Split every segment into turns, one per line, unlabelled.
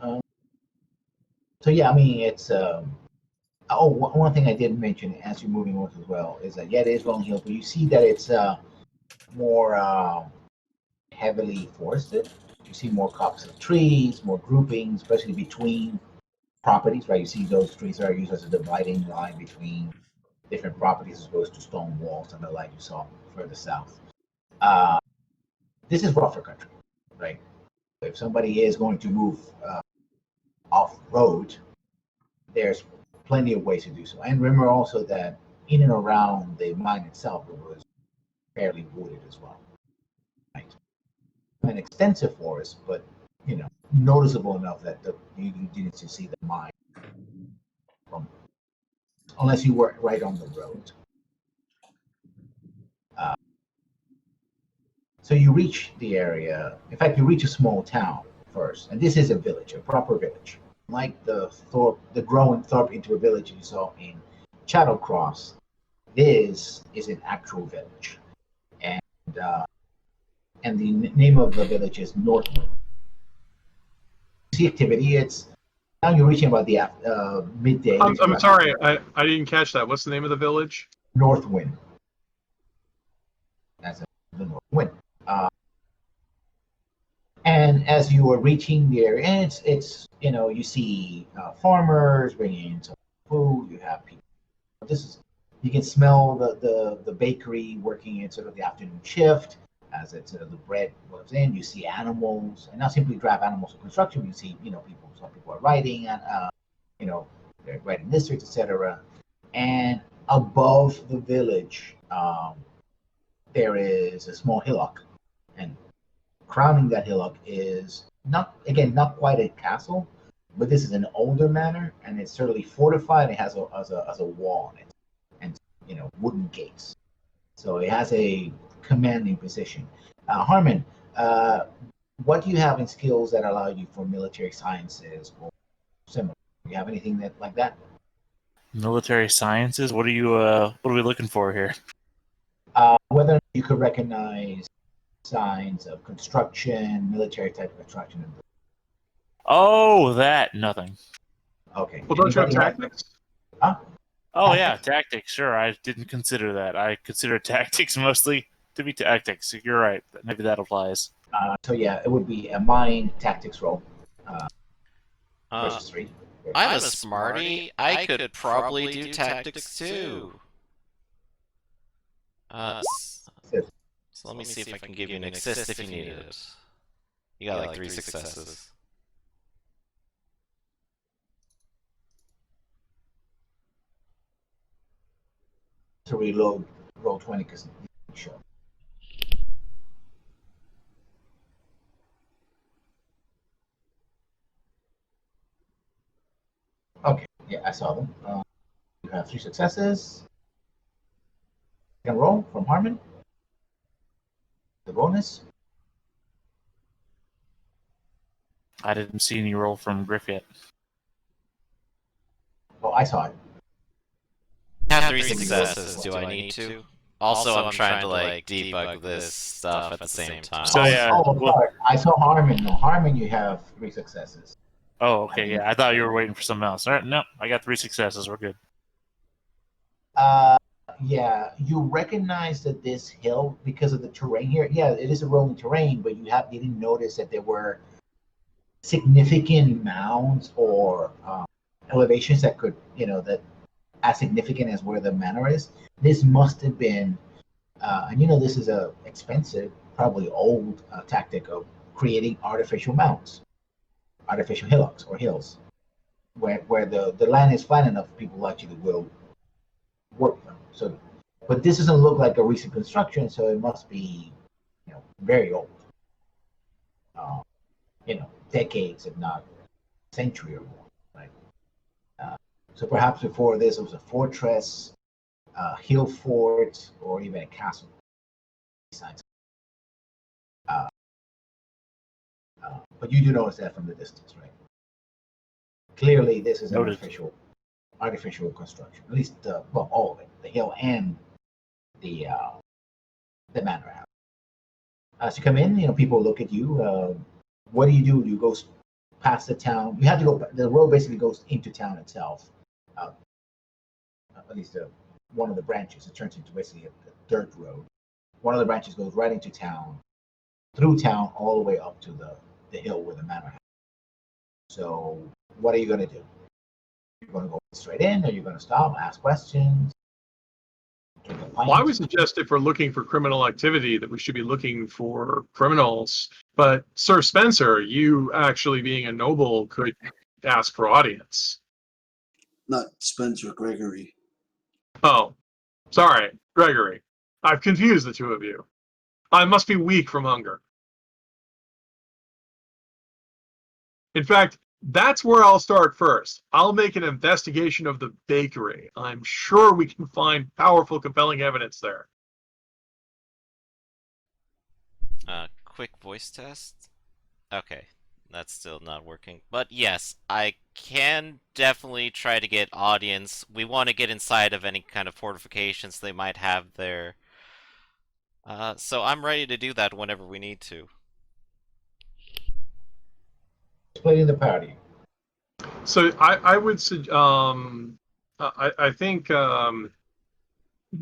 Um, so yeah, I mean, it's one thing I didn't mention as you're moving north as well is that yeah, it is rolling hills, but you see that it's more heavily forested. You see more copses of trees, more groupings, especially between properties, right? You see those trees are used as a dividing line between different properties as opposed to stone walls and the like you saw further south. Uh, this is rougher country, right? If somebody is going to move off road, there's plenty of ways to do so. And remember also that in and around the mine itself, it was fairly wooded as well. Right? An extensive forest, but noticeable enough that you didn't see the mine from, unless you were right on the road. Uh, so you reach the area. In fact, you reach a small town first, and this is a village, a proper village, like the growing Thorpe into a village you saw in Shadowcross. This is an actual village, and the name of the village is Northwood. See activity. It's now you're reaching about the midday.
I'm sorry, I didn't catch that. What's the name of the village?
Northwind. That's the Northwind. And as you are reaching the area, and it's you see farmers bringing in some food. You have people. You can smell the bakery working in sort of the afternoon shift as it's the bread goes in. You see animals, and not simply drive animals for construction. You see people. Some people are riding, and they're riding districts, etc. And above the village, there is a small hillock, and crowning that hillock is not quite a castle, but this is an older manor, and it's certainly fortified. It has a wall on it, and wooden gates, so it has a commanding position. Harmon, what do you have in skills that allow you for military sciences or similar? Do you have anything like that?
Military sciences? What are we looking for here?
Whether you could recognize signs of construction, military type of construction.
Oh, nothing.
Okay.
Well, don't you have tactics?
Huh?
Oh, yeah, tactics. Sure, I didn't consider that. I consider tactics mostly to be tactics. You're right. Maybe that applies.
So yeah, it would be a mine tactics roll versus 3.
I'm a smarty. I could probably do tactics too. So let me see if I can give you an assist if you need it. You got like 3 successes.
To reload, roll 20 because sure. Okay, yeah, I saw them. You have 3 successes. Second roll from Harmon. The bonus.
I didn't see any roll from Griff yet.
Oh, I saw it.
I have 3 successes. Do I need to? Also, I'm trying to debug this stuff at the same time.
So yeah.
Sorry. I saw Harmon. No, Harmon, you have 3 successes.
Oh, okay, yeah. I thought you were waiting for something else. All right, no, I got 3 successes. We're good.
Yeah, you recognize that this hill, because of the terrain here, yeah, it is a rolling terrain, but you didn't notice that there were significant mounds or elevations that could, that as significant as where the manor is. This must have been, and this is a expensive, probably old tactic of creating artificial mounds, artificial hillocks or hills, where the land is flat enough, people actually will work them. So, but this doesn't look like a recent construction, so it must be, very old. Decades, if not a century or more, right? So perhaps before this, it was a fortress, hill fort, or even a castle. But you do notice that from the distance, right? Clearly, this is an artificial construction. At least, all of it, the hill and the manor house. As you come in, people look at you. What do? You go past the town. You have to go. The road basically goes into town itself. At least one of the branches. It turns into basically a dirt road. One of the branches goes right into town, through town, all the way up to the hill where the manor is. So, what are you going to do? You're going to go straight in, or you're going to stop, ask questions?
Well, I would suggest if we're looking for criminal activity that we should be looking for criminals. But Sir Spencer, you actually being a noble could ask for audience.
Not Spencer, Gregory.
Oh, sorry, Gregory. I've confused the two of you. I must be weak from hunger. In fact, that's where I'll start first. I'll make an investigation of the bakery. I'm sure we can find powerful, compelling evidence there.
Quick voice test? Okay, that's still not working. But yes, I can definitely try to get audience. We want to get inside of any kind of fortifications they might have there. So I'm ready to do that whenever we need to.
Splitting the party.
So I would I think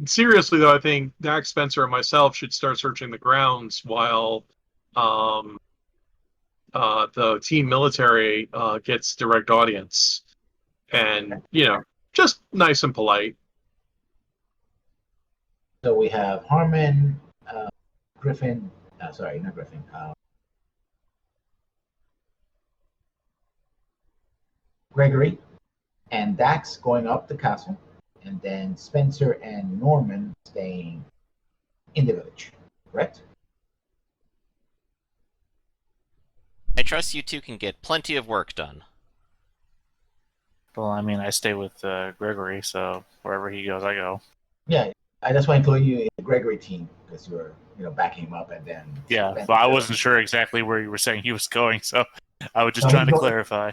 seriously though, I think Dax Spencer and myself should start searching the grounds while the team military gets direct audience, and just nice and polite.
So we have Harmon, Griffin. Sorry, not Griffin. Gregory and Dax going up the castle, and then Spencer and Norman staying in the village. Correct?
I trust you two can get plenty of work done.
Well, I mean, I stay with Gregory, so wherever he goes, I go.
Yeah, that's why I included you in the Gregory team because you were, backing him up, and then
Yeah,
Spencer,
but I wasn't sure exactly where you were saying he was going, so I was just
No,
trying to
he's going-
clarify.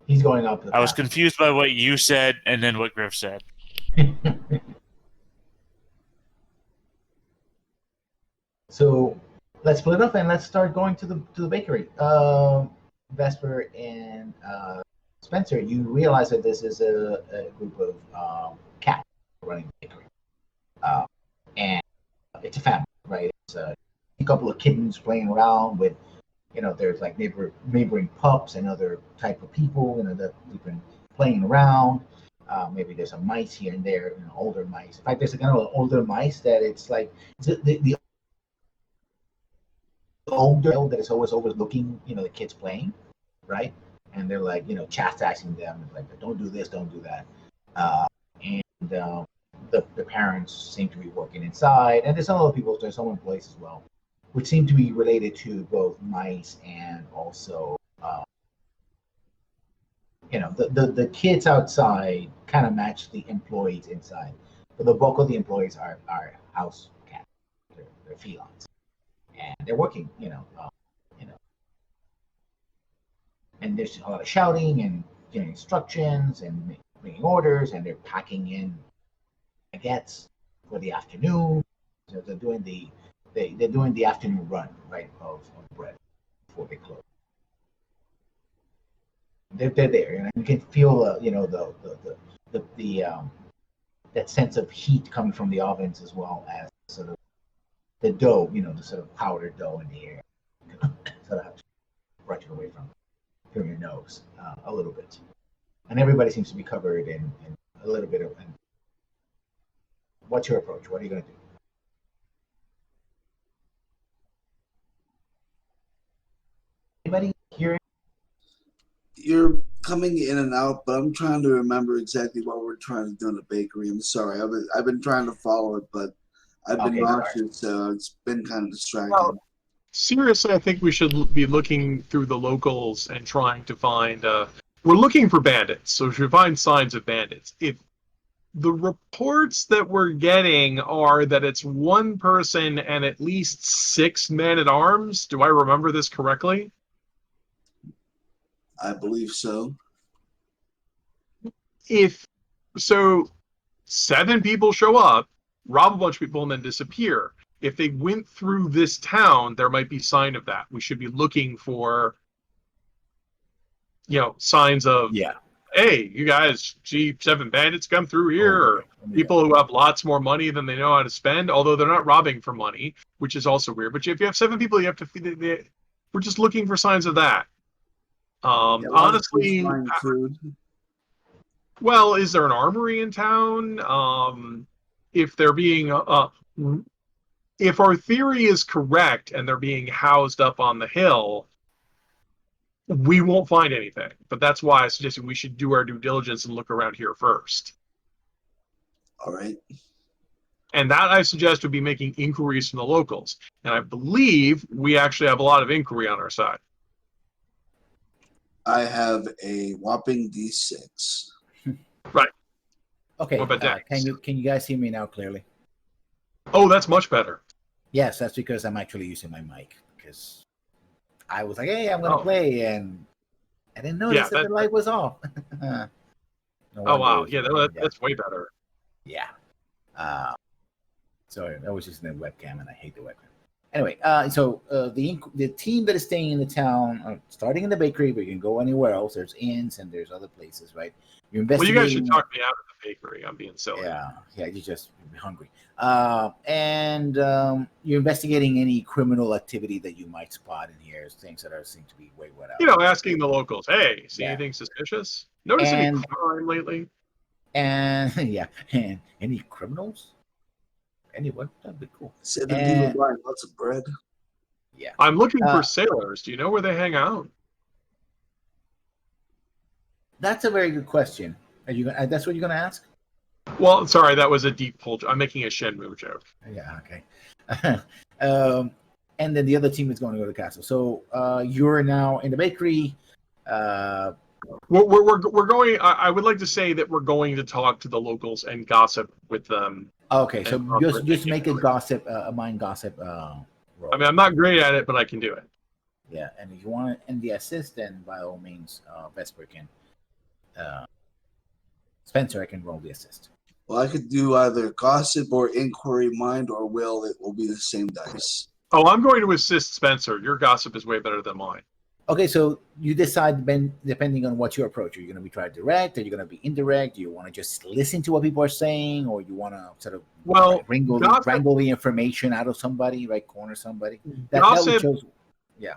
He's going up. The
I was
castle.
confused by what you said and then what Griff said.
So let's split up and let's start going to the bakery. Vesper and Spencer, you realize that this is a group of cats running the bakery, and it's a family, right? It's a couple of kittens playing around with, there's like neighboring pups and other type of people, that we've been playing around. Maybe there's some mice here and there, older mice. In fact, there's a kind of older mice that it's like the older that is always overlooking, the kids playing, right? And they're like, chastising them, like, don't do this, don't do that. And the parents seem to be working inside, and there's some other people, there's some employees as well, which seem to be related to both mice and also, the kids outside kind of match the employees inside, but the bulk of the employees are house cats, they're felines, and they're working, and there's a lot of shouting and giving instructions and making orders, and they're packing in baguettes for the afternoon. So they're doing the afternoon run, right, of bread before they close. They're there, and you can feel that sense of heat coming from the ovens, as well as sort of the dough, the sort of powdered dough in the air. Sort of have to brush it away from your nose a little bit, and everybody seems to be covered in a little bit of. And what's your approach? What are you going to do? Anybody here?
You're coming in and out, but I'm trying to remember exactly what we're trying to do in the bakery. I'm sorry. I've been trying to follow it, but I've been nauseous, so it's been kind of distracting.
Well, seriously, I think we should be looking through the locals and trying to find. We're looking for bandits, so we should find signs of bandits. If the reports that we're getting are that it's one person and at least 6 men at arms, do I remember this correctly?
I believe so.
If so, 7 people show up, rob a bunch of people, and then disappear. If they went through this town, there might be sign of that. We should be looking for signs of,
Yeah.
hey, you guys see 7 bandits come through here,
Oh,
or people who have lots more money than they know how to spend, although they're not robbing for money, which is also weird. But if you have 7 people, you have to feed. We're just looking for signs of that. Honestly,
buying food.
well, is there an armory in town? If they're being, if our theory is correct and they're being housed up on the hill, we won't find anything. But that's why I suggested we should do our due diligence and look around here first.
All right.
And that I suggest would be making inquiries from the locals. And I believe we actually have a lot of inquiry on our side.
I have a whopping D6.
Right.
Okay.
What about that?
Can you guys hear me now clearly?
Oh, that's much better.
Yes, that's because I'm actually using my mic, because I was like, hey, I'm gonna play, and I didn't notice that the light was off. No
oh wow,
wonder
yeah, that's way better.
Yeah. Sorry, I was using the webcam, and I hate the webcam. Anyway, so the team that is staying in the town, starting in the bakery, but you can go anywhere else. There's inns and there's other places, right? You're investigating.
Well, you guys should talk me out of the bakery. I'm being silly.
Yeah, you're just hungry. And you're investigating any criminal activity that you might spot in here, things that seem to be way out.
Asking the locals, hey, see anything suspicious? Notice any crime lately?
And and any criminals? Anyone? That'd be cool.
7 people buying lots of bread.
Yeah.
I'm looking for sailors. Do you know where they hang out?
That's a very good question. That's what you're gonna ask?
Well, sorry, that was a deep pull. I'm making a Shenmue joke.
Yeah. Okay. And then the other team is going to go to the castle. So you're now in the bakery.
We're going. I would like to say that we're going to talk to the locals and gossip with them.
Okay, so just make a mind gossip roll.
I mean, I'm not great at it, but I can do it.
Yeah, and if you want to end the assist, then by all means, Vesper can. Spencer, I can roll the assist.
Well, I could do either gossip or inquiry, mind or will. It will be the same dice.
Oh, I'm going to assist Spencer. Your gossip is way better than mine.
Okay, so you decide depending on what your approach. Are you going to be try direct? Are you going to be indirect? Do you want to just listen to what people are saying, or you want to sort of wrangle the information out of somebody, right? Corner somebody.
Gossip.
Yeah.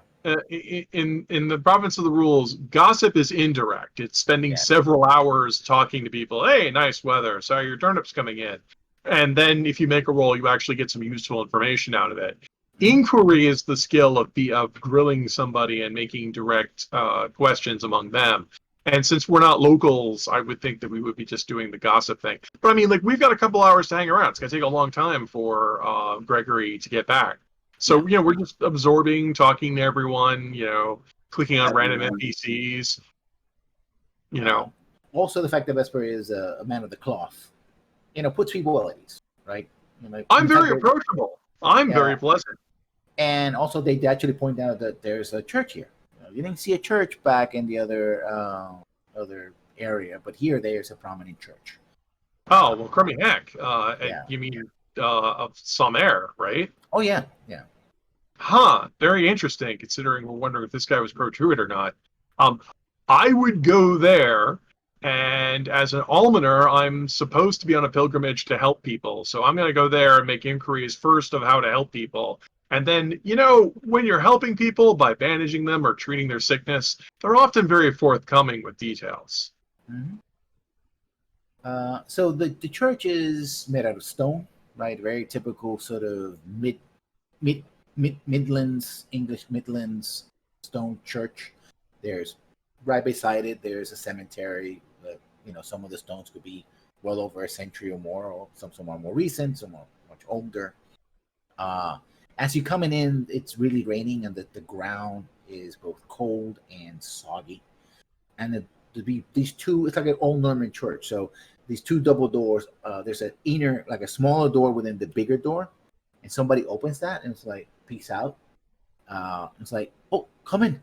In the province of the rules, gossip is indirect. It's spending several hours talking to people. Hey, nice weather. Sorry, your turnip's coming in. And then if you make a roll, you actually get some useful information out of it. Inquiry is the skill of grilling somebody and making direct questions among them. And since we're not locals, I would think that we would be just doing the gossip thing. But I mean, we've got a couple hours to hang around. It's going to take a long time for Gregory to get back. So, we're just absorbing, talking to everyone, clicking on random NPCs,
Also, the fact that Vesper is a man of the cloth, puts people at ease, right?
I'm very approachable. I'm very pleasant.
And also, they actually point out that there's a church here. You didn't see a church back in the other area, but here there's a prominent church.
Oh, well, crummy heck. You mean of some air, right?
Oh, yeah.
Huh. Very interesting, considering we're wondering if this guy was pro-Druid or not. I would go there, and as an almoner, I'm supposed to be on a pilgrimage to help people. So I'm going to go there and make inquiries first of how to help people. And then, when you're helping people by bandaging them or treating their sickness, they're often very forthcoming with details.
Mm-hmm. So the church is made out of stone, right? Very typical sort of Midlands, English Midlands stone church. There's right beside it, there's a cemetery. Some of the stones could be well over a century or more, or some are more recent, some are much older. As you're coming in, it's really raining, and the ground is both cold and soggy. And these two, it's like an old Norman church. So these two double doors, there's an inner, like a smaller door within the bigger door, and somebody opens that, and it's like, peace out. It's like, oh, come in,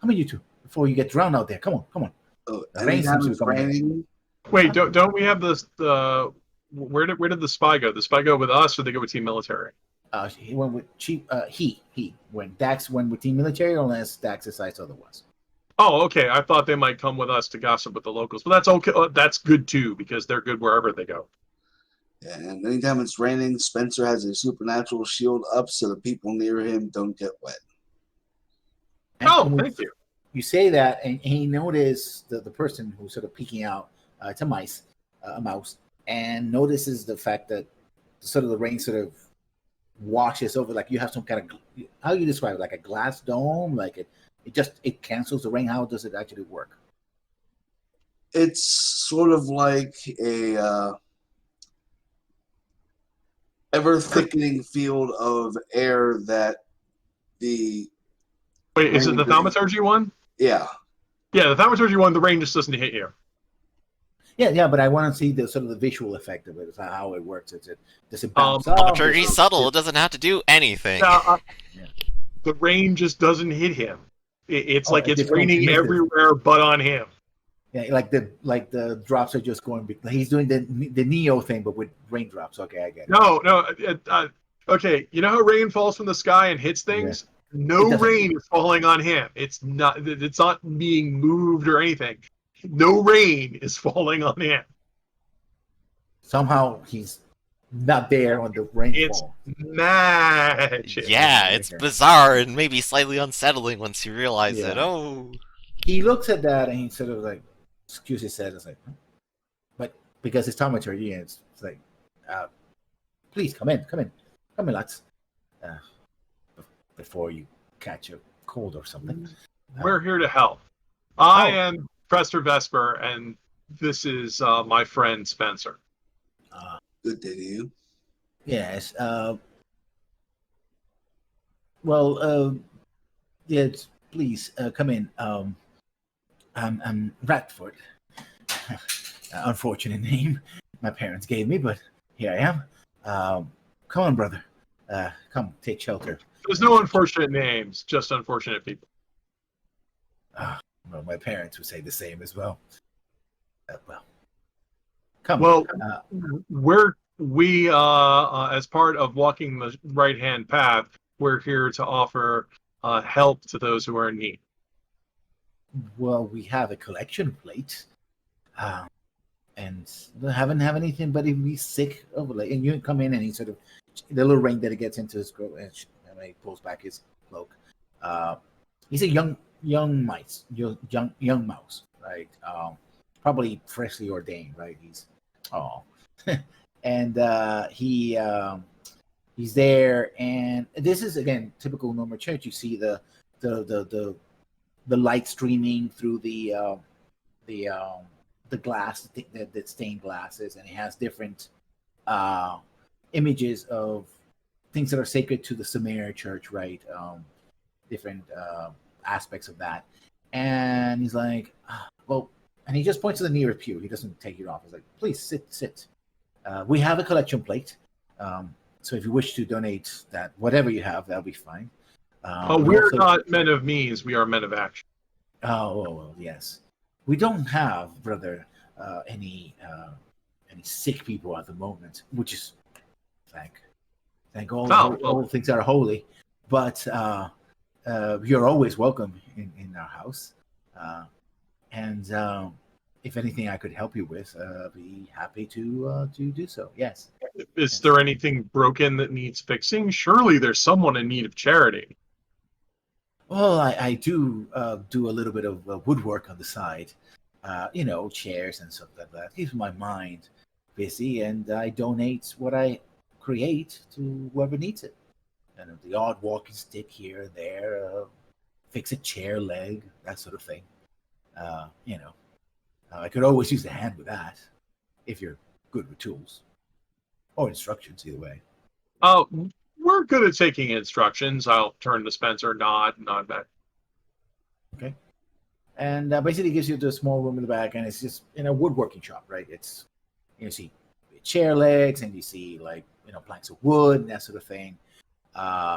you two, before you get drowned out there. Come on.
Oh,
The rain seems to be coming in.
Wait, don't we have the where did the spy go? The spy go with us, or they go with Team Military?
He went with he when Dax went with Team Military, unless Dax decides otherwise.
Oh, okay. I thought they might come with us to gossip with the locals, but that's okay. That's good too because they're good wherever they go.
And anytime it's raining, Spencer has a supernatural shield up so the people near him don't get wet.
Oh, thank you.
You say that, and he noticed the person who's sort of peeking out. It's a mouse, and notices the fact that sort of the rain sort of washes over. Like you have some kind of, how do you describe it? Like a glass dome? Like it cancels the rain. How does it actually work?
It's sort of like a ever thickening field of air that the
Wait, is it the
rain-
thaumaturgy one?
Yeah.
Yeah, the thaumaturgy one. The rain just doesn't hit you.
Yeah, but I want to see the sort of the visual effect of it, how it works. Does it bounce
Thaumaturgy's subtle. It doesn't have to do anything.
The rain just doesn't hit him. It's like it's
just
raining
misses.
everywhere but on him.
Yeah, like the drops are just going. He's doing the Neo thing, but with raindrops. Okay, I get it.
No. Okay, you know how rain falls from the sky and hits things?
Yeah.
No rain is falling on him. It's not being moved or anything. No rain is falling on him.
Somehow he's not there on the rainfall.
It's magic.
Yeah, it's bizarre and maybe slightly unsettling once you realize
Yeah.
it. Oh.
He looks at that and he sort of like excuse his head. It's like, huh? But because it's thaumaturgy, and it's like, please come in, lads. Before you catch a cold or something.
We're here to help. I am Professor Vesper, and this is my friend Spencer.
Good day to you.
Yes. Well, yes. Please come in. I'm Ratford. Unfortunate name my parents gave me, but here I am. Come on, brother. Come take shelter.
There's no unfortunate names, just unfortunate people.
Well, my parents would say the same as well. Well, come.
Well, we as part of walking the right-hand path, we're here to offer help to those who are in need.
Well, we have a collection plate, and we haven't have anything. But if we sick of like, and you come in and he sort of the little ring that he gets into his throat, and he pulls back his cloak. He's a young mouse, right? Probably freshly ordained, right? And he's there, and this is again typical Norma church. You see the light streaming through the glass, the stained glasses, and it has different images of things that are sacred to the Sumer church, right? Different aspects of that. And he's like, well, and he just points to the nearest pew. He doesn't take it off. He's like, please sit. We have a collection plate. So if you wish to donate that, whatever you have, that'll be fine.
We're not men of means. We are men of action.
Oh, yes. We don't have, brother, any sick people at the moment, which is thank all things that are holy. But you're always welcome in our house. And if anything I could help you with, I'd be happy to do so. Yes.
Is there anything broken that needs fixing? Surely there's someone in need of charity.
Well, I do do a little bit of woodwork on the side, chairs and stuff like that. Keeps my mind busy, and I donate what I create to whoever needs it. And the odd walking stick here and there, fix a chair leg, that sort of thing. I could always use a hand with that, if you're good with tools or instructions, either way.
We're good at taking instructions. I'll turn to Spencer, nod back.
Okay. And basically gives you the small room in the back, and it's just in a woodworking shop, right? It's you see chair legs, and you see planks of wood and that sort of thing.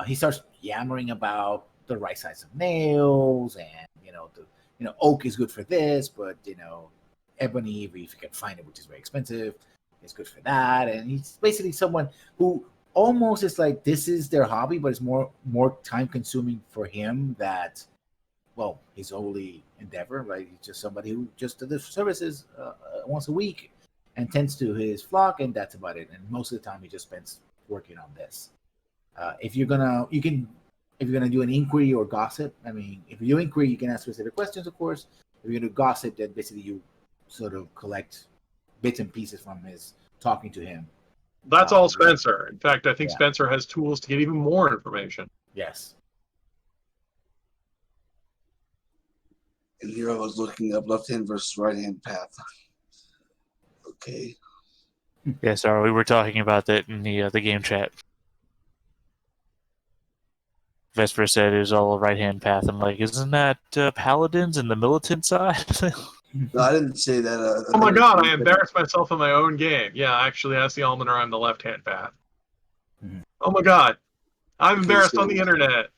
He starts yammering about the right size of nails, and oak is good for this, but ebony, if you can find it, which is very expensive, is good for that. And he's basically someone who almost is like this is their hobby, but it's more time consuming for him that his only endeavor, right? He's just somebody who just does the services once a week and tends to his flock, and that's about it. And most of the time, he just spends working on this. If you're gonna do an inquiry or gossip, I mean, if you do inquiry, you can ask specific questions, of course. If you're gonna gossip, then basically you sort of collect bits and pieces from his talking to him.
That's all Spencer. In fact, I think
Yeah.
Spencer has tools to get even more information.
Yes.
And here I was looking up left hand versus right hand path. Okay.
Yeah, sorry, we were talking about that in the game chat. Vesper said it was all a right-hand path. I'm like, isn't that paladins and the militant side?
No, I didn't say that.
Oh my god, I embarrassed myself in my own game. Yeah, actually, as the Almoner, I'm the left-hand path.
Mhm.
Oh my god. I'm
Okay,
embarrassed
so-
on the internet.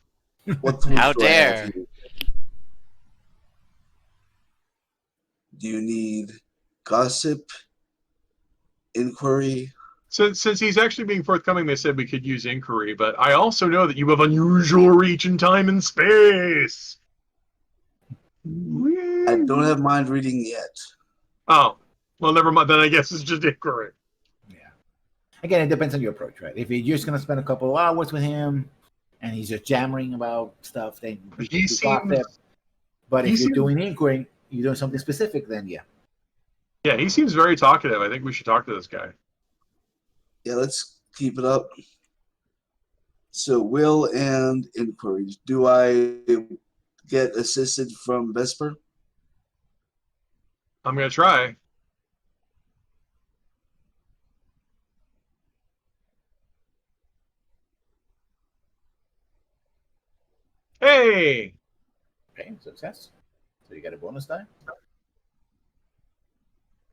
What tools
How
do I have
dare.
here? Do you need gossip, inquiry?
Since he's actually being forthcoming, they said we could use inquiry, but I also know that you have unusual reach in time and space.
I don't have mind reading yet.
Oh, well, never mind. Then I guess it's just inquiry.
Yeah. Again, it depends on your approach, right? If you're just gonna spend a couple of hours with him and he's just jammering about stuff, then you
He
can do gossip.
seems,
But
he
if you're
seems-
doing inquiry, you're doing something specific, then yeah.
yeah, he seems very talkative. I think we should talk to this guy.
Yeah, let's keep it up. So, will and inquiry. Do I get assisted from Vesper?
I'm gonna try. Hey,
Okay, success. So you got a bonus die.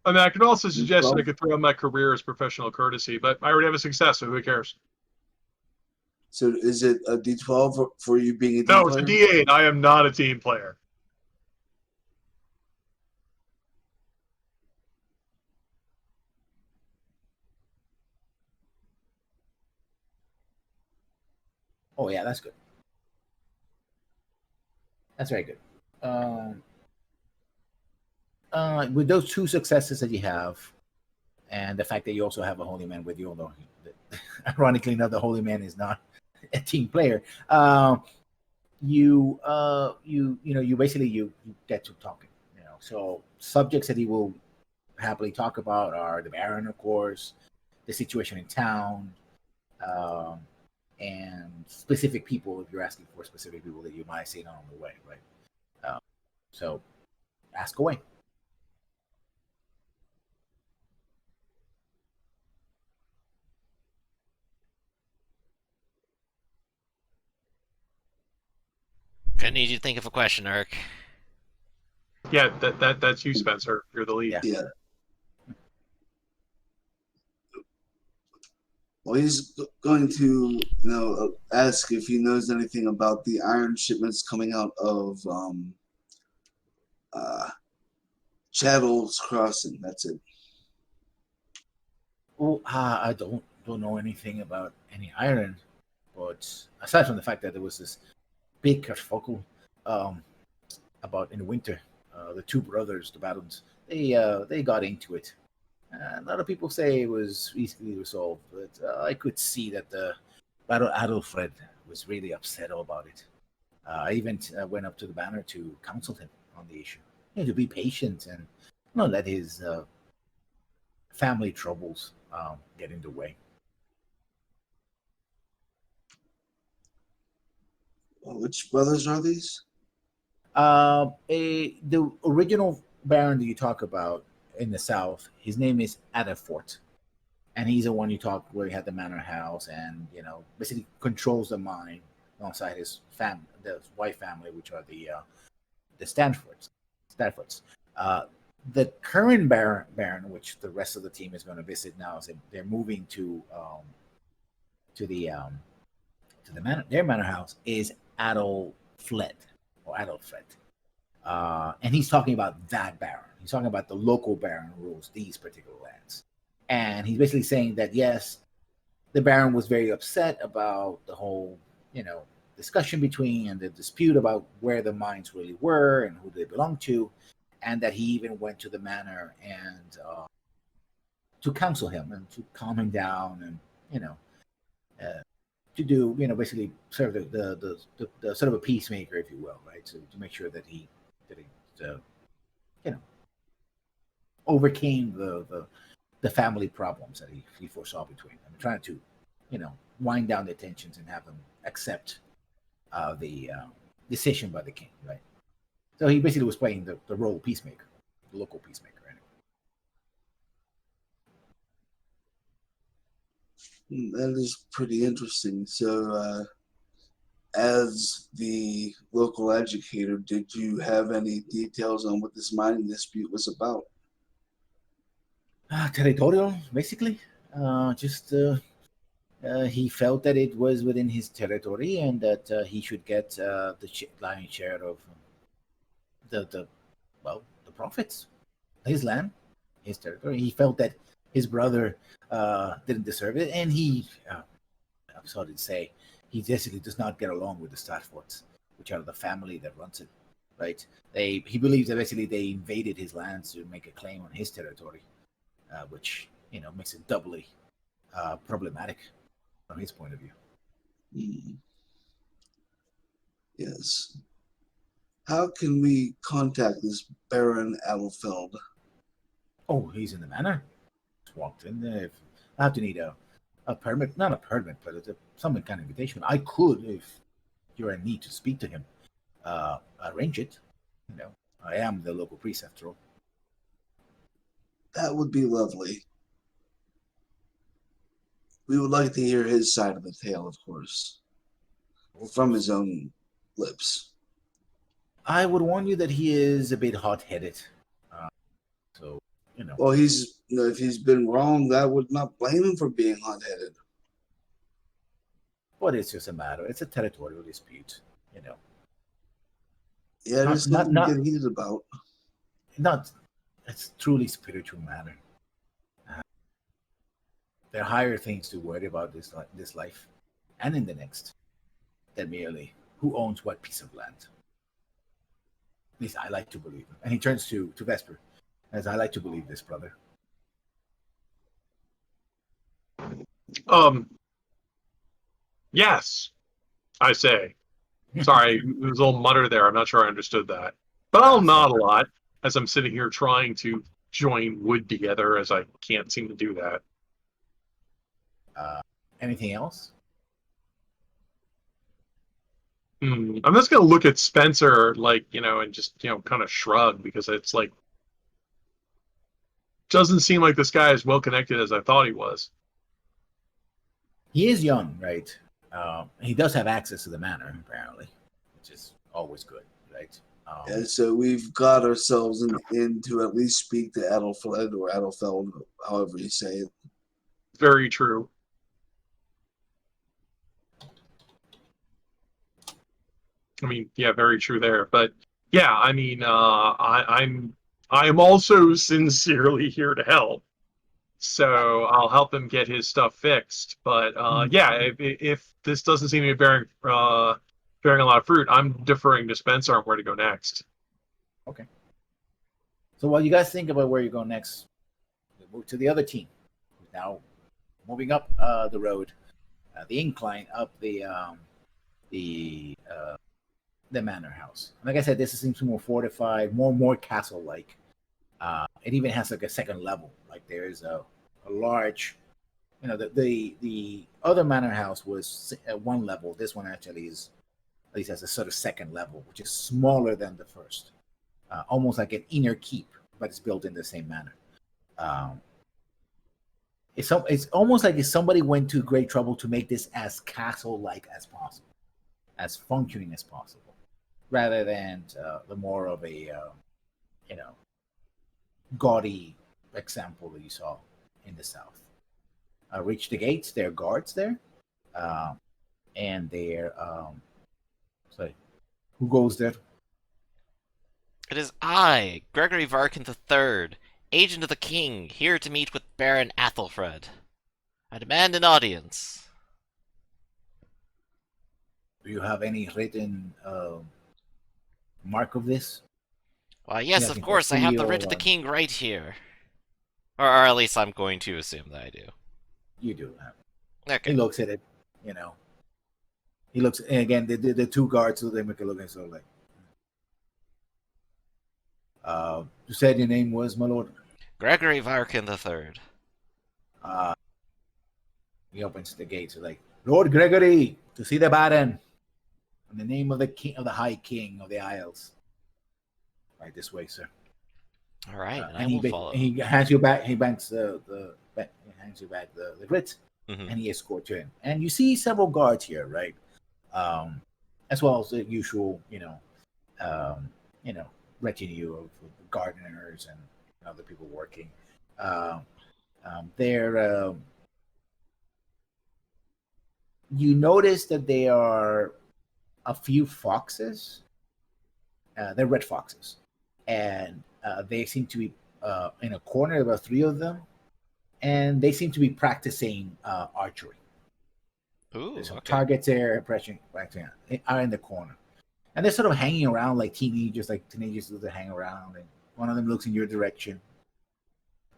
I mean, I could also suggest that I
Well-
could throw in my career as professional courtesy, but I already have a success, so who cares?
So, is it a D12 for you being a team
No, it's a
player?
D8. I am not a team player.
Oh yeah, that's good. That's very good. With those two successes that you have, and the fact that you also have a holy man with you, although ironically enough, the holy man is not a team player. You basically you get to talking. So subjects that he will happily talk about are the Baron, of course, the situation in town, and specific people. If you're asking for specific people that you might see on the way, right? So ask away.
I need you to think of a question, Eric.
Yeah, that's you, Spencer. You're the lead.
Yeah.
Yeah. Well, he's going to, ask if he knows anything about the iron shipments coming out of Chattel's Crossing. That's it.
Well, I don't know anything about any iron, but aside from the fact that there was this big kerfuffle about in the winter, the two brothers, the Barons, they got into it. A lot of people say it was easily resolved, but I could see that the Baron Adelfred was really upset about it. I even went up to the banner to counsel him on the issue. To be patient and not let his family troubles get in the way.
Well, which brothers are these?
The original Baron that you talk about in the south, his name is Adafort, and he's the one you talk where he had the manor house and basically controls the mine alongside his family, the wife family, which are the Stanfords. The current Baron, which the rest of the team is going to visit now, is they're moving to the manor. Their manor house is Adelfred. And he's talking about that Baron. He's talking about the local Baron who rules these particular lands. And he's basically saying that, yes, the Baron was very upset about the whole, the discussion between and the dispute about where the mines really were and who they belonged to, and that he even went to the manor and to counsel him and to calm him down and to do basically serve the sort of a peacemaker, if you will, right? So to make sure that he overcame the family problems that he foresaw between them, trying to wind down the tensions and have them accept the decision by the king, right? So he basically was playing the role of peacemaker, the local peacemaker.
That is pretty interesting. So, as the local educator, did you have any details on what this mining dispute was about?
Territorial, basically. He felt that it was within his territory and that he should get the lion's share of the profits, his land, his territory. He felt that his brother didn't deserve it, and I'm sorry to say, he basically does not get along with the Stratfords, which are the family that runs it, right? He believes that basically they invaded his lands to make a claim on his territory, which makes it doubly problematic from his point of view.
Yes. How can we contact this Baron Adelfeld?
Oh, he's in the manor. Just walked in there. I have to need a permit, not a permit, but it's some kind of invitation. I could, if you're in need to speak to him, arrange it. I am the local priest after all.
That would be lovely. We would like to hear his side of the tale, of course, from his own lips.
I would warn you that he is a bit hot-headed.
Well, if he's been wrong, that would not blame him for being hot-headed.
But it's just a matter. It's a territorial dispute.
Yeah, it's something to get heated about.
It's truly spiritual matter. There are higher things to worry about this life and in the next than merely who owns what piece of land. At least I like to believe. And he turns to Vesper, as I like to believe this, brother.
Yes, I say. Sorry, there was a little mutter there. I'm not sure I understood that. But I'll nod a lot as I'm sitting here trying to join wood together, as I can't seem to do that.
Anything else?
I'm just going to look at Spencer, and just, kind of shrug, because it's like, doesn't seem like this guy is well connected as I thought he was.
He is young, right? He does have access to the manor, apparently, which is always good, right?
Yeah, so we've got ourselves in to at least speak to Adelfeld or Adelfeld, however you say it.
Very true. I mean, yeah, very true there. But yeah, I mean, I am also sincerely here to help. So I'll help him get his stuff fixed. But yeah, if this doesn't seem to be bearing a lot of fruit, I'm deferring to Spencer on where to go next.
Okay. So while you guys think about where you go next, we move to the other team. Now, moving up the road, the incline up the manor house. Like I said, this seems more fortified, more castle-like. It even has like a second level. Like there's a large, the other manor house was at one level. This one actually is, at least has a sort of second level, which is smaller than the first. Almost like an inner keep, but it's built in the same manner. It's almost like if somebody went to great trouble to make this as castle-like as possible, as functioning as possible, rather than the more of a gaudy example that you saw in the south. Reach the gates. There are guards there, and they're sorry, who goes there?
It is I, Gregory Varkin III, agent of the king, here to meet with Baron Athelfred. I demand an audience.
Do you have any written mark of this?
Why, yes, of
Anything for
course, I have the writ
seal
of the
or-
king right here. Or at least I'm going to assume that I do.
You do.
Okay.
He looks at it, you know. He looks, and again, the two guards, so they make a look and so like, you said your name was, my lord?
Gregory Varkin III.
He opens the gates, like, Lord Gregory, to see the Baron, in the name of the king, of the High King of the Isles. Right this way, sir.
All right, and I
And
will follow.
he hands you back. He hands he hands you back the writ,
Mhm.
and he escorts you in. And you see several guards here, right? As well as the usual, retinue of gardeners and other people working. They're you notice that there are a few foxes. They're red foxes, and they seem to be in a corner. About three of them, and they seem to be practicing archery.
Ooh,
There's some
okay.
targets there, practicing are in the corner, and they're sort of hanging around like teenagers do to hang around. And one of them looks in your direction.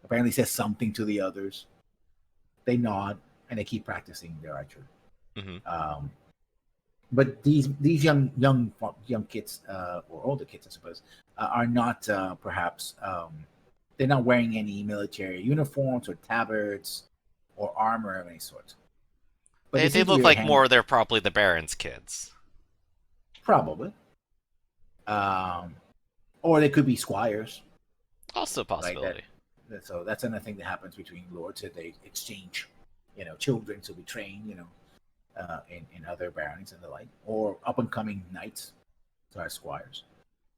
Apparently, says something to the others. They nod and they keep practicing their archery.
Mhm.
But these young kids or older kids, I suppose, are not perhaps they're not wearing any military uniforms or tabards or armor of any sort. But
They
seem to
look
be
like
handling-
more they're probably the Baron's kids.
probably, or they could be squires.
Also a
Right,
possibility.
so that's another thing that happens between lords, that they exchange, children to be trained, in other baronies and the like, or up and coming knights, sorry, squires.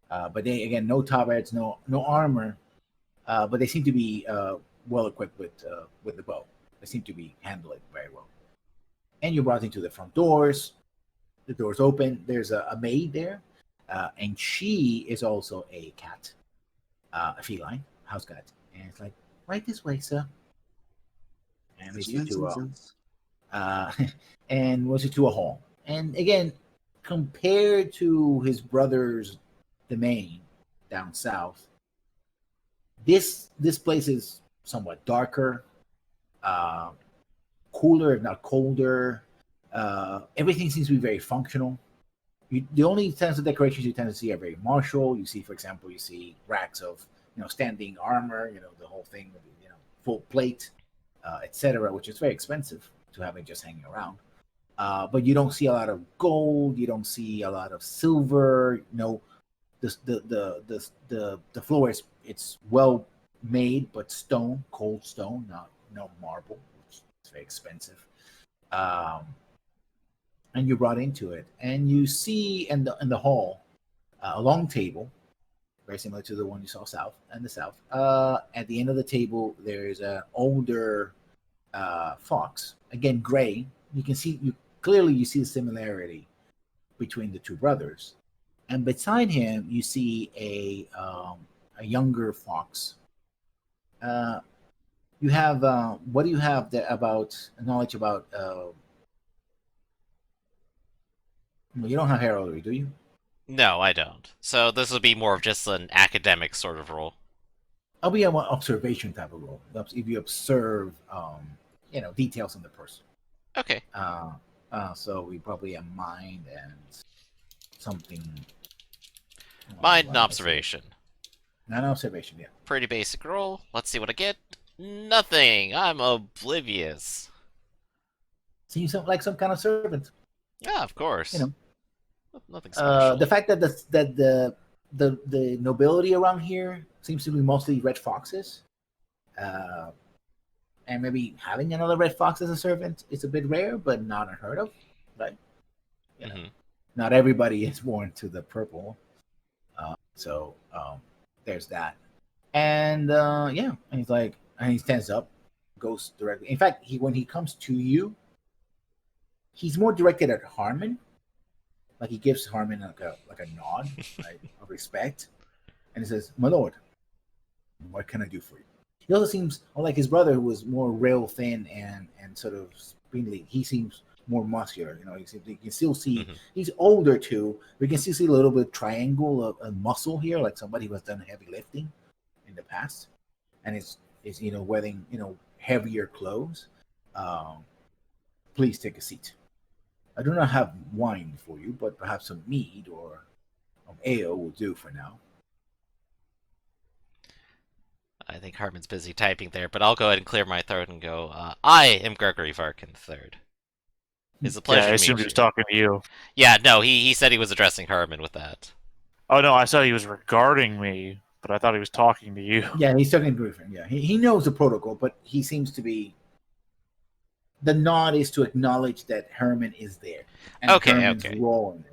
But they again, no tabards, no armor, but they seem to be well equipped with the bow. They seem to be handling it very well. And you're brought into the front doors. The doors open. There's a maid there, and she is also a cat, a feline house cat. And it's like, right this way, sir. And leads you to and was it to a hall. And again, compared to his brother's domain down south, this place is somewhat darker, cooler if not colder. Everything seems to be very functional. The only sense of decorations you tend to see are very martial. You see, for example, racks of standing armor, the whole thing, full plate, etc., which is very expensive to have it just hanging around. But you don't see a lot of gold. You don't see a lot of silver. The floor it's well made, but stone, cold stone, not no marble, which is very expensive. And you're brought into it, and you see in the hall a long table, very similar to the one you saw south. At the end of the table, there's an older fox, again gray. You see the similarity between the two brothers, and beside him you see a younger fox. You have what do you have there about knowledge about? You don't have heraldry, do you?
No, I don't. So this would be more of just an academic sort of role.
I'll be an observation type of role. If you observe, details on the person.
Okay.
So we probably have mind and something.
Mind and observation.
Not observation, yeah.
Pretty basic roll. Let's see what I get. Nothing. I'm oblivious.
Seems like some kind of servant.
Yeah, of course. Nothing
The
special.
fact that the nobility around here seems to be mostly red foxes, and maybe having another red fox as a servant is a bit rare, but not unheard of, right? Not everybody is born to the purple, so there's that. And and he's like, and he stands up, goes directly. In fact, when he comes to you, he's more directed at Harmon. Like he gives Harmon like a nod, right, of respect, and he says, "My lord, what can I do for you?" He also seems, unlike his brother, who was more rail thin and sort of spindly. He seems more muscular. You know, you can still see
Mhm.
he's older too. We can still see a little bit of triangle of muscle here, like somebody who has done heavy lifting in the past, and is wearing heavier clothes. Um, please take a seat. I do not have wine for you, but perhaps some mead or ale will do for now.
I think Harmon's busy typing there, but I'll go ahead and clear my throat and go, I am Gregory Varkin III. It's a
Yeah,
pleasure
I
to
assumed
meet
he
you.
was talking to you.
Yeah, no, he said he was addressing Harmon with that.
Oh no, I said he was regarding me, but I thought he was talking to you.
Yeah, he's talking to Griffin. Yeah, he knows the protocol, but he seems to be. The nod is to acknowledge that Herman is there and
Okay,
Herman's
okay.
role in it.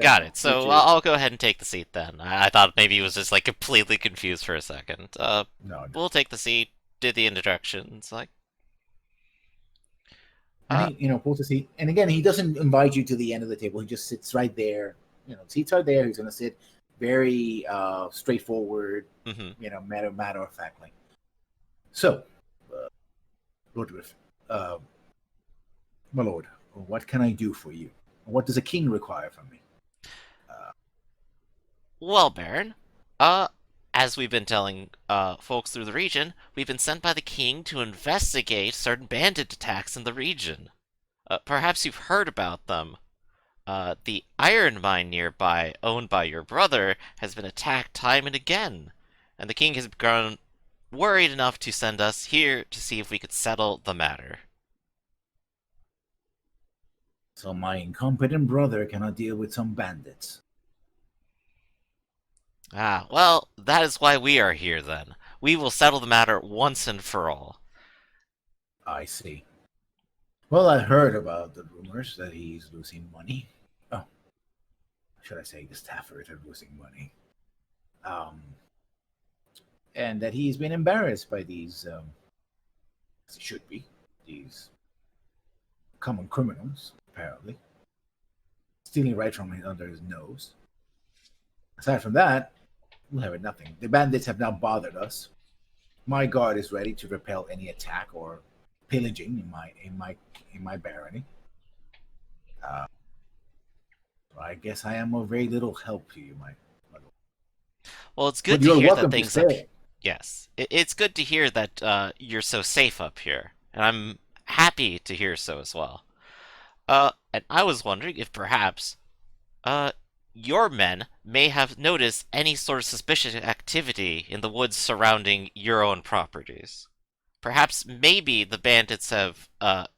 Got it.
Which
So
is
I'll go ahead and take the seat then. I thought maybe he was just like completely confused for a second.
no.
We'll take the seat, did the introductions, like.
And he, pulls a seat. And again, he doesn't invite you to the end of the table. He just sits right there. Seats are there. He's going to sit very straightforward,
Mm-hmm.
matter of factly. So, Lord Griffin, my lord, what can I do for you? What does a king require from me?
Well, Baron, as we've been telling folks through the region, we've been sent by the king to investigate certain bandit attacks in the region. Perhaps you've heard about them. The iron mine nearby, owned by your brother, has been attacked time and again, and the king has grown worried enough to send us here to see if we could settle the matter.
So my incompetent brother cannot deal with some bandits.
Ah, well, that is why we are here then. We will settle the matter once and for all.
I see. Well, I heard about the rumors that he's losing money. Oh, should I say the staffers are losing money? And that he's been embarrassed by these, as he should be, these common criminals, apparently, stealing right from under his nose. Aside from that, we have nothing. The bandits have not bothered us. My guard is ready to repel any attack or pillaging in my barony. I guess I am of very little help to you, my lord.
Well, it's good
But
to
you're
hear that
welcome to
things up.
stay.
Yes, it's good to hear that you're so safe up here, and I'm happy to hear so as well. And I was wondering if perhaps, your men may have noticed any sort of suspicious activity in the woods surrounding your own properties. Perhaps maybe the bandits have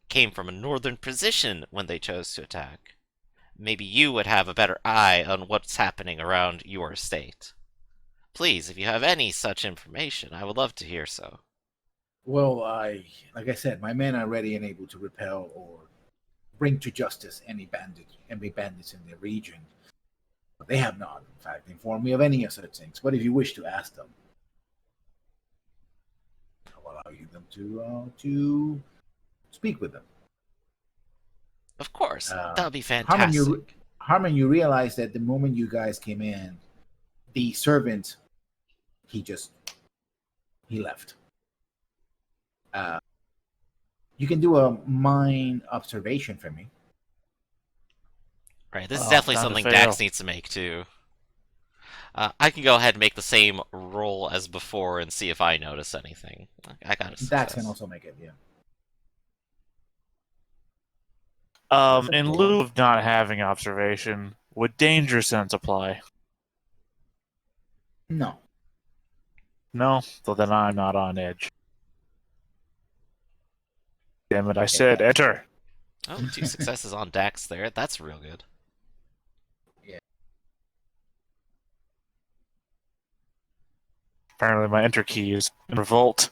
came from a northern position when they chose to attack. Maybe you would have a better eye on what's happening around your estate. Please, if you have any such information, I would love to hear so.
Well, like I said, my men are ready and able to repel or bring to justice any bandits in the region. But they have not, in fact, informed me of any of such things. But if you wish to ask them, I'll allow you them to speak with them.
Of course, that would be
Harmon,
fantastic.
you realize that the moment you guys came in, the servant, he left. You can do a mind observation for me.
Right, this is
Oh,
definitely
time to
something
fail.
Dax needs to make too. I can go ahead and make the same roll as before and see if I notice anything. I got a success.
Dax can also make it, yeah.
In lieu of not having observation, would danger sense apply?
No.
No? So then I'm not on edge. Damn it, I said enter!
Oh, 2 successes on Dax there. That's real good.
Yeah.
Apparently my enter key is in revolt.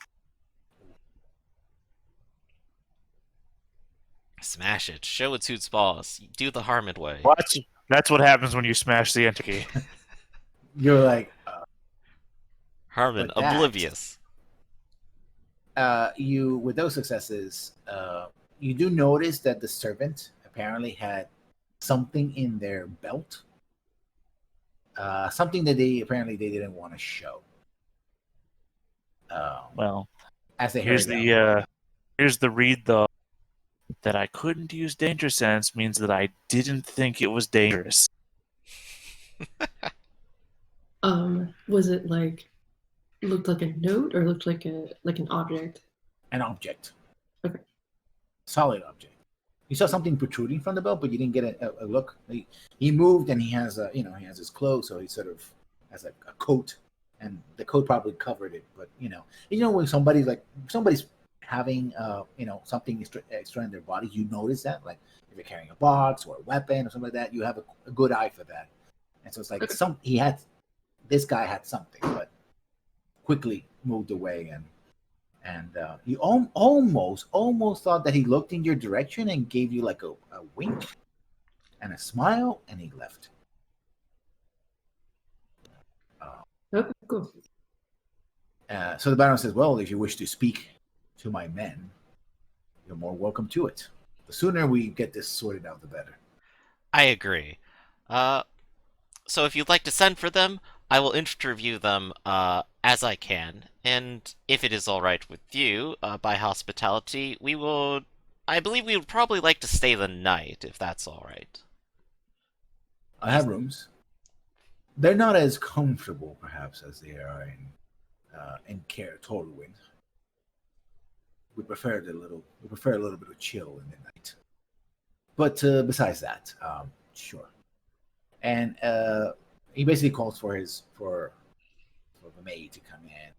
Smash it. Show it suits balls. Do the Harmon way.
Well, that's what happens when you smash the enter key.
You're like,
Harmon,
but Dax,
oblivious.
you with those successes, you do notice that the servant apparently had something in their belt, something that they didn't want to show.
Well,
As they
here's
heard
the read the That I couldn't use danger sense means that I didn't think it was dangerous.
Was it like looked like a note or looked like an object?
An object.
Okay.
Solid object. You saw something protruding from the belt, but you didn't get a look. He moved, and he has he has his clothes, so he sort of has a coat, and the coat probably covered it. But when somebody's having something extra in their body, you notice that. Like if you're carrying a box or a weapon or something like that, you have a good eye for that. And so it's like this guy had something, but quickly moved away, and you almost thought that he looked in your direction and gave you like a wink and a smile, and he left.
Okay, cool.
So the Baron says, well, if you wish to speak to my men, you're more welcome to it. The sooner we get this sorted out, the better.
I agree. So if you'd like to send for them, I will interview them as I can, and if it is all right with you, by hospitality, I believe we would probably like to stay the night, if that's all right.
I have rooms. They're not as comfortable, perhaps, as they are in Care Torwin. We prefer a little bit of chill in the night. But besides that, sure. And he basically calls for the maid to come in,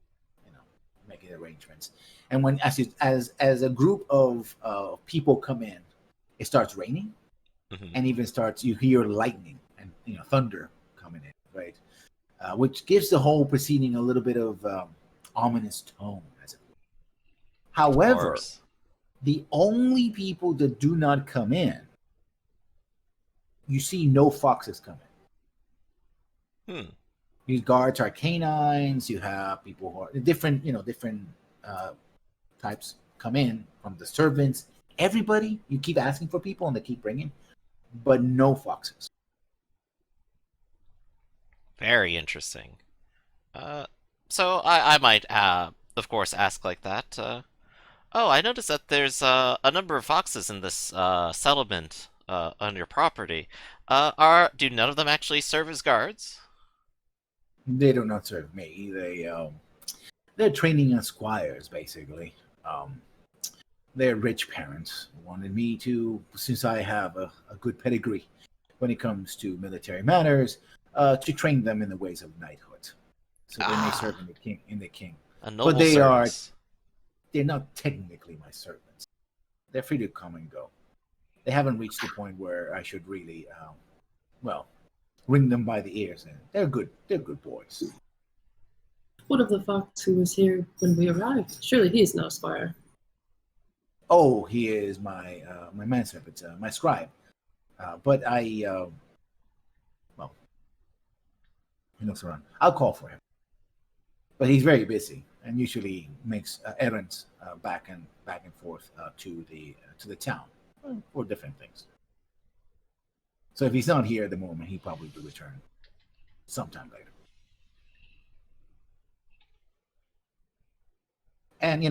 making arrangements. And when as a group of people come in, it starts raining, and even you hear lightning and thunder coming in, right? Which gives the whole proceeding a little bit of ominous tone, as it were. However, the only people that do not come in, you see no foxes come in. These guards are canines. You have people who are different types come in, from the servants. Everybody, you keep asking for people and they keep bringing, but no foxes.
Very interesting. So I might, of course, ask like that. I noticed that there's a number of foxes in this settlement on your property. Do none of them actually serve as guards?
They do not serve me. They're training as squires, basically. Their rich parents wanted me to, since I have a good pedigree when it comes to military matters, to train them in the ways of knighthood, so they may serve in the king.
A noble
but
service.
They're not technically my servants. They're free to come and go. They haven't reached the point where I should really, wring them by the ears. And they're good boys.
What of the fox who was here when we arrived? Surely he is no squire.
Oh, he is my manservant, my scribe. But he looks around. I'll call for him. But he's very busy and usually makes errands back and forth to the town for different things. So if he's not here at the moment, he probably will return sometime later. And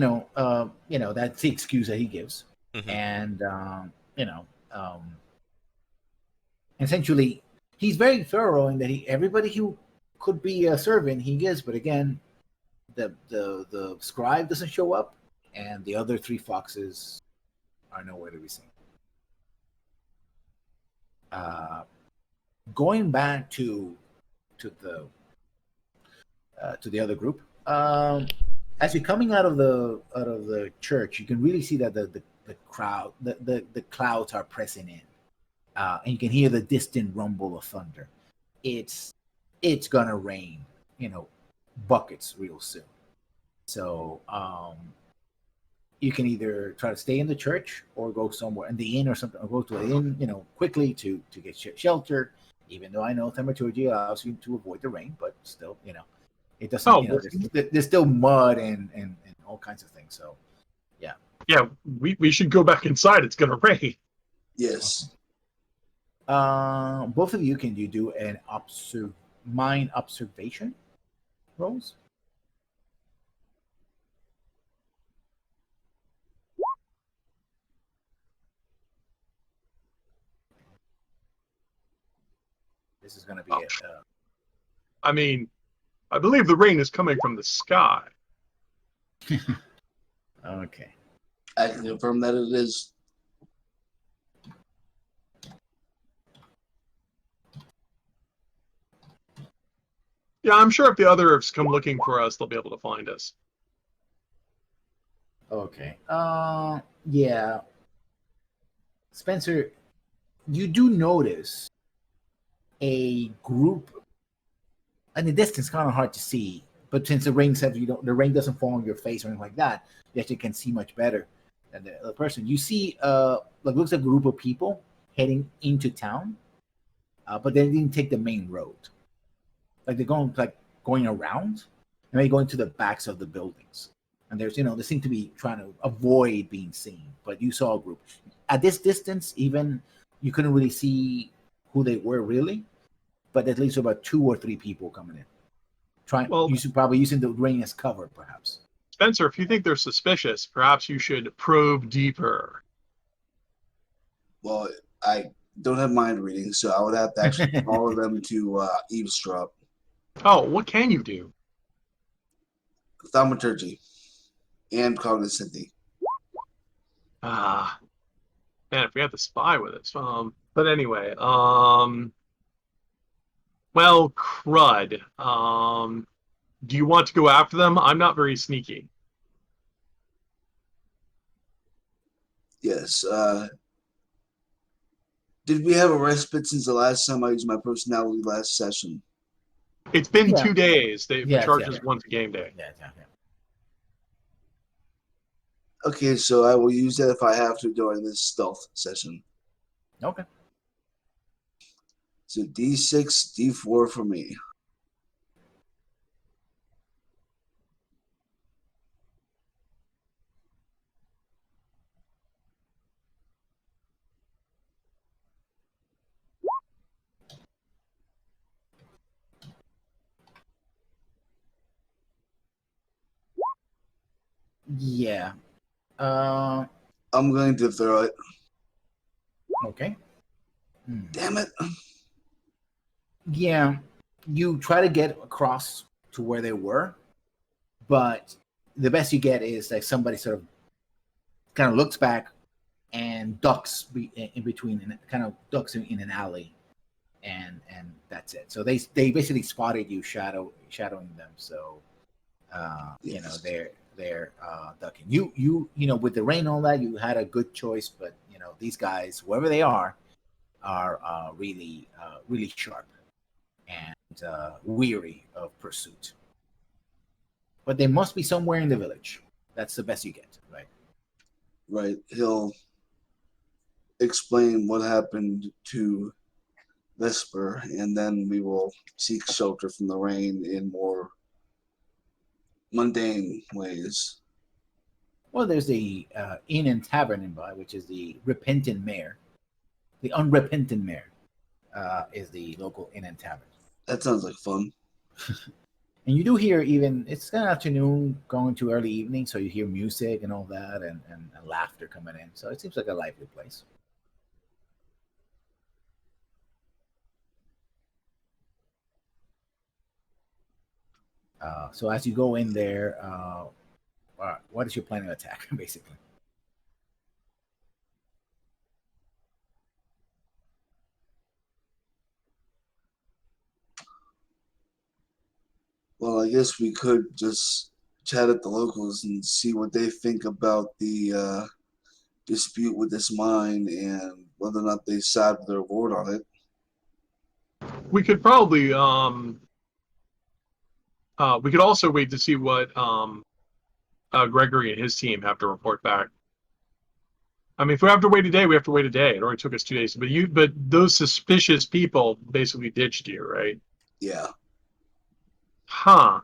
that's the excuse that he gives. And essentially, he's very thorough in that everybody who could be a servant he gives, but again, the scribe doesn't show up, and the other 3 foxes are nowhere to be seen. Going back to the other group, as you're coming out of the church, you can really see that the crowd, the clouds are pressing in, and you can hear the distant rumble of thunder. It's gonna rain, buckets real soon. So you can either try to stay in the church or go somewhere in the inn or something, or go to an inn, quickly to get shelter. Even though I know thaumaturgy allows you to avoid the rain, but still, it doesn't. There's still mud and all kinds of things. So, yeah.
Yeah, we should go back inside. It's gonna rain.
Yes.
Both of you, can you do an mind observation rolls? This is going to be
Oh.
it.
I mean, I believe the rain is coming from the sky.
Okay.
I can confirm that it is.
Yeah, I'm sure if the others come looking for us, they'll be able to find us.
Okay. Yeah. Spencer, you do notice a group in the distance, kind of hard to see, but since the rain doesn't fall on your face or anything like that, you actually can see much better than the other person. You see, like looks like a group of people heading into town, but they didn't take the main road. Like they're going around, and they go into the backs of the buildings. And there's, they seem to be trying to avoid being seen. But you saw a group at this distance. Even you couldn't really see who they were really, but at least about 2 or 3 people coming in.
Well,
You should probably using the rain as cover, perhaps.
Spencer, if you think they're suspicious, perhaps you should probe deeper.
Well, I don't have mind reading, so I would have to actually follow them to eavesdrop.
Oh, what can you do?
Thaumaturgy and cognoscenti.
Ah, man, if we had the spy with us. But anyway, well, crud. Do you want to go after them? I'm not very sneaky.
Yes. Did we have a respite since the last time I used my personality last session?
It's been
Yeah.
2 days. They
Yes,
charge
yes.
us once a game day.
Yeah.
Okay, so I will use that if I have to during this stealth session.
Okay.
So D6, D4 for me.
Yeah.
I'm going to throw it.
Okay.
Damn it.
Yeah. You try to get across to where they were, but the best you get is like somebody sort of kind of looks back and ducks in between, and kind of ducks in an alley, and that's it. So they basically spotted you shadowing them. So
Yes.
they're ducking. You with the rain and all that, you had a good choice, but these guys, whoever they are really really sharp and weary of pursuit. But they must be somewhere in the village. That's the best you get, right?
Right. He'll explain what happened to Vesper, and then we will seek shelter from the rain in more mundane ways.
Well, there's the inn and tavern nearby, which is the repentant mayor. The unrepentant mayor is the local inn and tavern.
That sounds like fun.
And you do hear, even it's kind of afternoon going to early evening, so you hear music and all that, and laughter coming in. So it seems like a lively place. So as you go in there, what is your plan of attack, basically?
Well, I guess we could just chat at the locals and see what they think about the dispute with this mine and whether or not they side with their lord on it.
We could probably we could also wait to see what Gregory and his team have to report back. I mean, if we have to wait a day, we have to wait a day. It only took us 2 days, but those suspicious people basically ditched you, right?
Yeah.
Huh.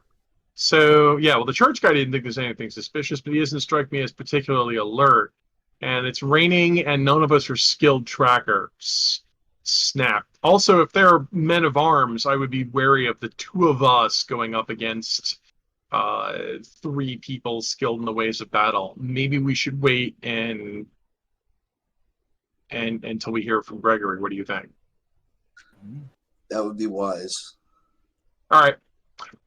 So yeah, well, the church guy didn't think there's anything suspicious, but he doesn't strike me as particularly alert. And it's raining, and none of us are skilled trackers. Snap. Also, if there are men of arms, I would be wary of the 2 of us going up against 3 people skilled in the ways of battle. Maybe we should wait and until we hear from Gregory. What do you think?
That would be wise.
All right.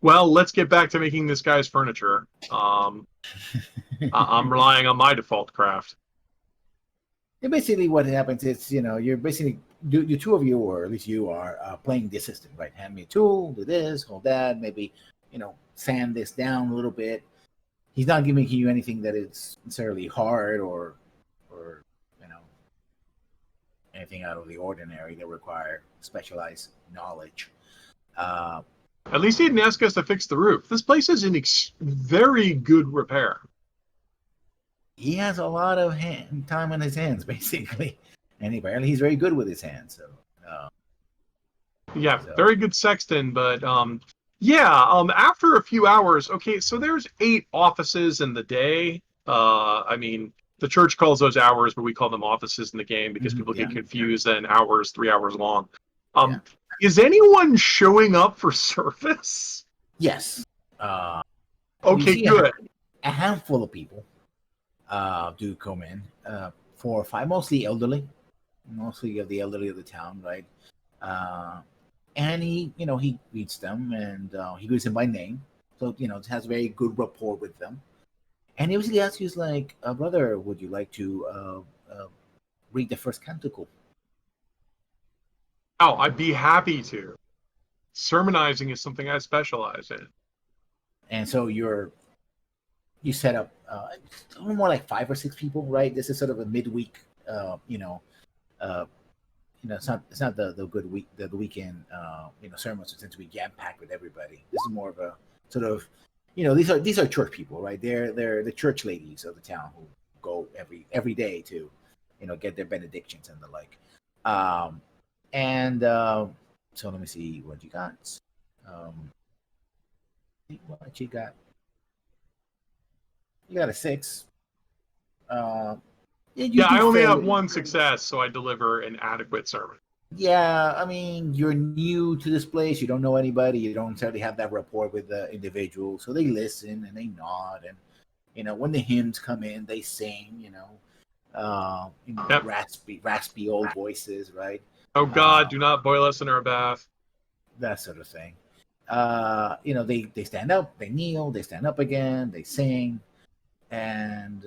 Well, let's get back to making this guy's furniture. I'm relying on my default craft.
And basically, what happens is, you're basically you two of you, or at least you are playing the assistant, right? Hand me a tool, do this, hold that, maybe sand this down a little bit. He's not giving you anything that is necessarily hard or anything out of the ordinary that require specialized knowledge.
At least he didn't ask us to fix the roof. This place is in very good repair.
He has a lot of time on his hands, basically, and apparently he's very good with his hands. So,
very good sexton, but after a few hours, okay, so there's 8 offices in the day. I mean, the church calls those hours, but we call them offices in the game because people get confused and hours, 3 hours long. Is anyone showing up for service?
Yes.
Okay, good.
A handful of people do come in, 4 or 5, mostly elderly, mostly of the elderly of the town, right? And he greets them, and he greets them by name, so has very good rapport with them. And he usually asks you, like, brother, would you like to read the first canticle?
Oh, I'd be happy to. Sermonizing is something I specialize in. And
so you set up more like 5 or 6 people, right? This is sort of a midweek, it's not the good week, the weekend, sermons tend to be jam packed with everybody. This is more of a sort of, these are church people, right? They're the church ladies of the town who go every day to, get their benedictions and the like. So let me see what you got. What you got? You got a 6.
I only have 1 success, so I deliver an adequate sermon.
Yeah, I mean, you're new to this place. You don't know anybody. You don't necessarily have that rapport with the individual. So they listen and they nod. And, when the hymns come in, they sing, raspy old voices, right?
Oh, God, do not boil us in our bath.
That sort of thing. They stand up, they kneel, they stand up again, they sing. And,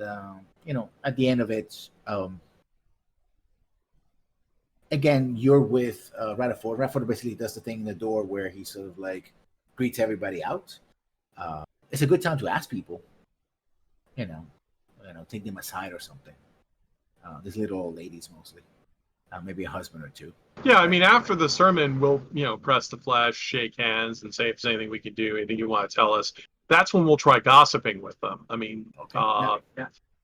at the end of it, again, you're with Radford. Radford basically does the thing in the door where he sort of like greets everybody out. It's a good time to ask people, take them aside or something. These little old ladies mostly, maybe a husband or 2.
Yeah, I mean, after the sermon, we'll, press the flesh, shake hands, and say if there's anything we can do, anything you want to tell us. That's when we'll try gossiping with them. I mean,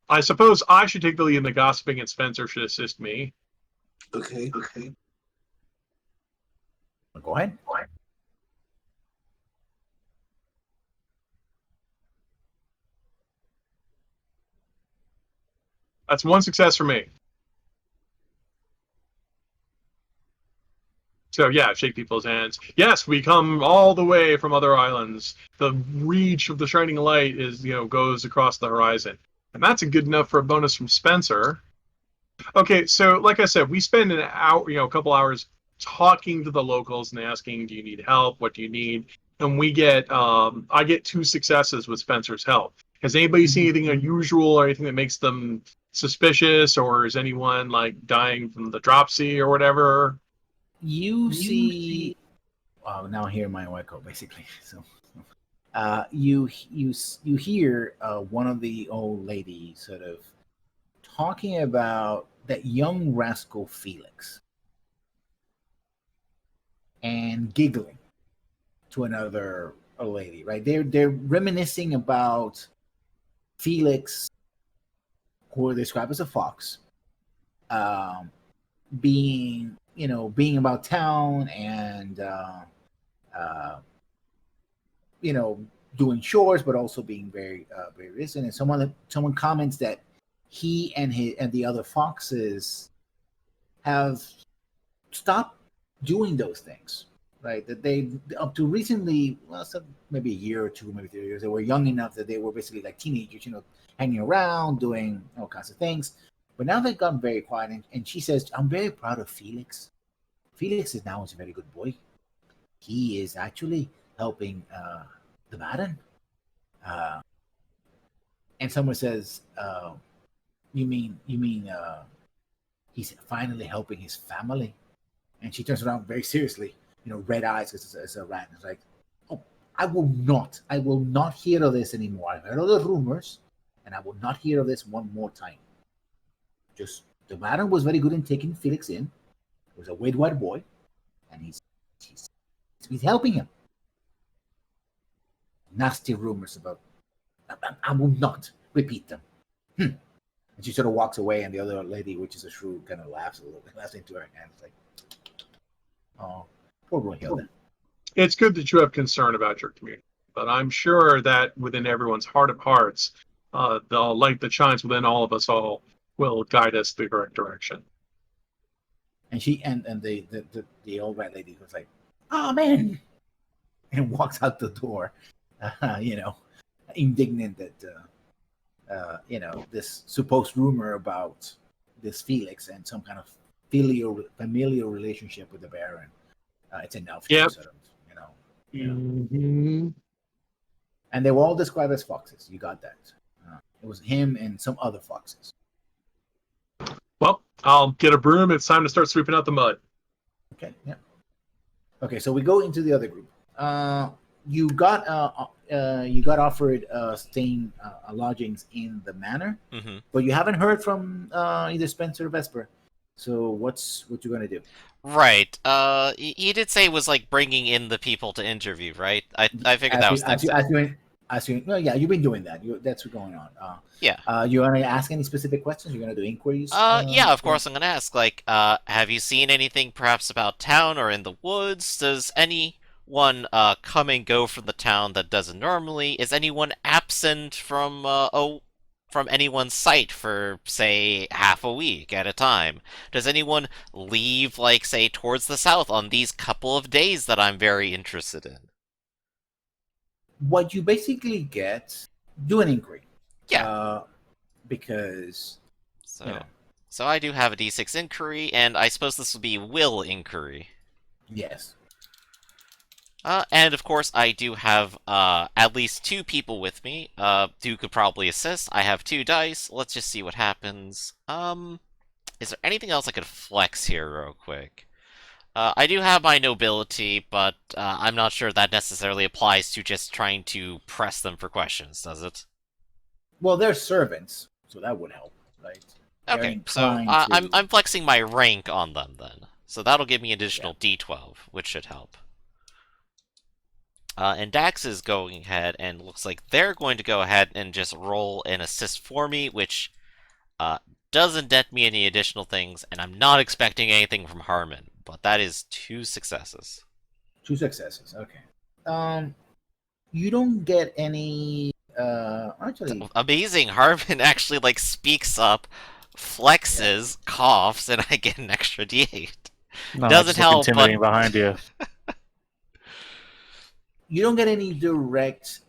I suppose I should take the lead in the gossiping, and Spencer should assist me.
Okay.
Go ahead.
That's 1 success for me. So shake people's hands. Yes, we come all the way from other islands. The reach of the shining light goes across the horizon. And that's good enough for a bonus from Spencer. Okay, so like I said, we spend an hour, a couple hours talking to the locals and asking, do you need help? What do you need? And we get, I get 2 successes with Spencer's help. Has anybody seen anything unusual or anything that makes them suspicious, or is anyone like dying from the dropsy or whatever?
You see, now I hear my echo basically. So, you hear one of the old ladies sort of talking about that young rascal Felix, and giggling to another lady. Right? They're reminiscing about Felix, who they describe as a fox, being about town and doing chores, but also being very very recent. And someone comments that he and the other foxes have stopped doing those things, right? That they, up to recently, well, so maybe a year or 2, maybe 3 years, they were young enough that they were basically like teenagers, hanging around, doing all kinds of things. But now they've gotten very quiet, and she says, I'm very proud of Felix. Felix is now a very good boy. he is actually helping the Baron. And someone says, you mean he's finally helping his family? And she turns around very seriously, red eyes as a rat. It's like, oh, I will not hear of this anymore. I've heard of the rumors, and I will not hear of this one more time. Just the Baron was very good in taking Felix in. He was a weird white boy, and he's helping him. Nasty rumors about. I will not repeat them. And she sort of walks away, and the other lady, which is a shrew, kind of laughs a little bit, laughs into her hand. It's like, oh, poor Brunhilde.
It's good that you have concern about your community, but I'm sure that within everyone's heart of hearts, the light that shines within all of us all will guide us the correct direction.
And she and the old rat lady was like, "Amen," and walks out the door, indignant that this supposed rumor about this Felix and some kind of familial relationship with the Baron. It's enough.
Yep.
Sort of,
Mm-hmm.
And they were all described as foxes. You got that. It was him and some other foxes.
Well, I'll get a broom. It's time to start sweeping out the mud.
Okay. Yeah. Okay. So we go into the other group. You got offered staying lodgings in the manor, but you haven't heard from either Spencer or Vesper. So what you gonna do?
Right. He did say it was like bringing in the people to interview, right? I figured that was next.
Well, yeah, you've been doing that. That's what's going on.
Yeah.
You want to ask any specific questions? You're gonna do inquiries?
Yeah, of course I'm gonna ask. Like, have you seen anything perhaps about town or in the woods? Does anyone come and go from the town that doesn't normally? Is anyone absent from anyone's sight for, say, half a week at a time? Does anyone leave, like, say, towards the south on these couple of days that I'm very interested in?
What you basically get, do an inquiry.
Yeah.
Because...
So I do have a D6 inquiry, and I suppose this would be will inquiry.
Yes.
And of course, I do have at least 2 people with me who could probably assist. I have 2 dice. Let's just see what happens. Is there anything else I could flex here real quick? I do have my nobility, but I'm not sure that necessarily applies to just trying to press them for questions, does it?
Well, they're servants, so that would help, right?
Okay, so I'm flexing my rank on them then. So that'll give me an additional D12, which should help. And Dax is going ahead, and looks like they're going to go ahead and just roll an assist for me, which doesn't net me any additional things, and I'm not expecting anything from Harmon, but that is 2 successes.
2 successes, okay. You don't get any... actually...
Amazing, Harmon actually, like, speaks up, flexes, coughs, and I get an extra D8.
No,
Doesn't help,
intimidating
but...
behind you.
You don't get any direct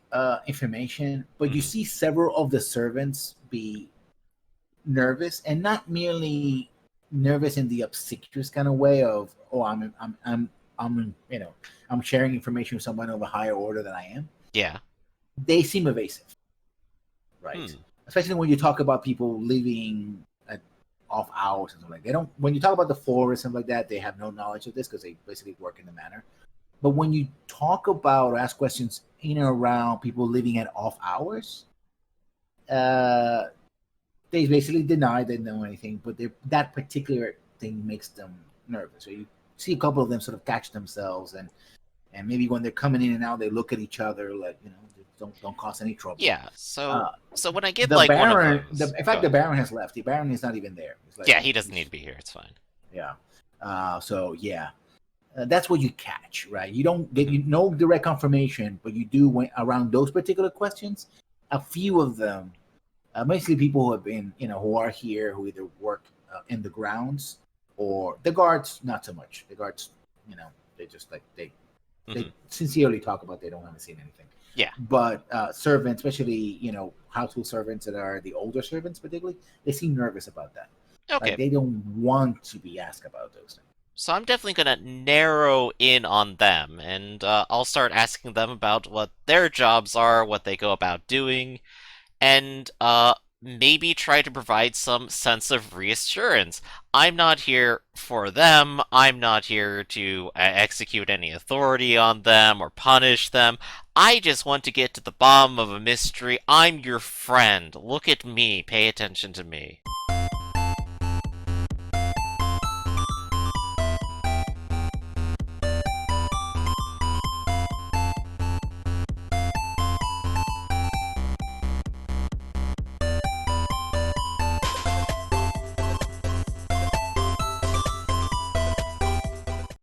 information, but you see several of the servants be nervous, and not merely nervous in the obsequious kind of way of, oh, I'm sharing information with someone of a higher order than I am.
Yeah.
They seem evasive, right? Especially when you talk about people leaving at off hours and something like that. They don't. When you talk about the forest and like that, they have no knowledge of this because they basically work in the manor. But when you talk about or ask questions in and around people living at off hours, they basically deny they know anything, but that particular thing makes them nervous. So you see a couple of them sort of catch themselves, and maybe when they're coming in and out, they look at each other like, don't cause any trouble.
Yeah. So when I get
the
like
Baron,
one of those,
in fact, the Baron has left. The Baron is not even there. Like,
yeah, he doesn't need to be here. It's fine.
Yeah. So yeah. That's what you catch, right? You don't get no direct confirmation, but you do when around those particular questions. A few of them, mostly people who have been, who are here, who either work in the grounds or the guards. Not so much. The guards, they just like they sincerely talk about they don't want to see anything.
Yeah.
But servants, especially household servants that are the older servants, particularly, they seem nervous about that.
Okay.
Like they don't want to be asked about those things.
So I'm definitely gonna narrow in on them, and I'll start asking them about what their jobs are, what they go about doing, and maybe try to provide some sense of reassurance. I'm not here for them. I'm not here to execute any authority on them or punish them. I just want to get to the bottom of a mystery. I'm your friend. Look at me. Pay attention to me.